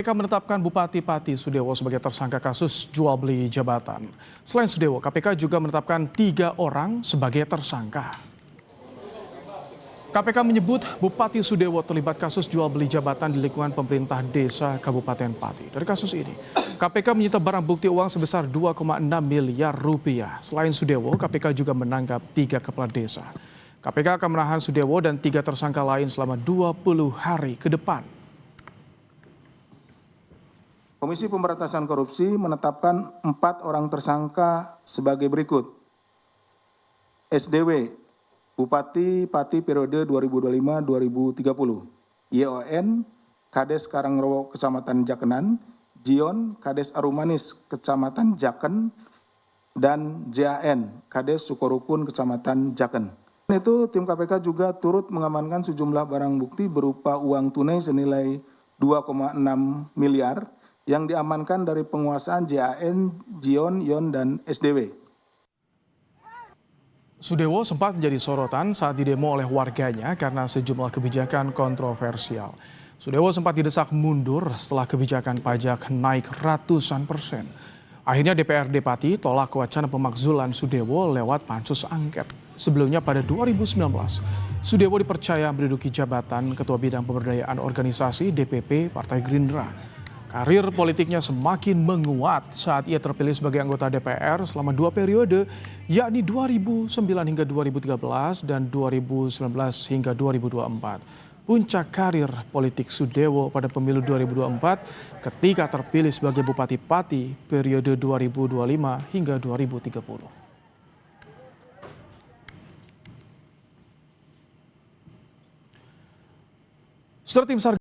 KPK menetapkan Bupati Pati Sudewo sebagai tersangka kasus jual beli jabatan. Selain Sudewo, KPK juga menetapkan 3 orang sebagai tersangka. KPK menyebut Bupati Sudewo terlibat kasus jual beli jabatan di lingkungan pemerintah desa Kabupaten Pati. Dari kasus ini, KPK menyita barang bukti uang sebesar 2,6 miliar rupiah. Selain Sudewo, KPK juga menangkap 3 kepala desa. KPK akan menahan Sudewo dan 3 tersangka lain selama 20 hari ke depan. Komisi Pemberantasan Korupsi menetapkan 4 orang tersangka sebagai berikut. SDW, Bupati Pati periode 2025-2030. YON, Kades Karangrowo Kecamatan Jakenan. Jion, Kades Arumanis Kecamatan Jaken. Dan JAN, Kades Sukorukun Kecamatan Jaken. Itu tim KPK juga turut mengamankan sejumlah barang bukti berupa uang tunai senilai 2,6 miliar yang diamankan dari penguasaan JAN, Jion, Yon, dan SDW. Sudewo sempat menjadi sorotan saat didemo oleh warganya karena sejumlah kebijakan kontroversial. Sudewo sempat didesak mundur setelah kebijakan pajak naik ratusan persen. Akhirnya DPRD Pati tolak wacana pemakzulan Sudewo lewat pansus angket. Sebelumnya pada 2019, Sudewo dipercaya menduduki jabatan Ketua Bidang Pemberdayaan Organisasi DPP Partai Gerindra. Karir politiknya semakin menguat saat ia terpilih sebagai anggota DPR selama 2 periode, yakni 2009 hingga 2013 dan 2019 hingga 2024. Puncak karir politik Sudewo pada pemilu 2024 ketika terpilih sebagai Bupati Pati periode 2025 hingga 2030. Saudara tim SAR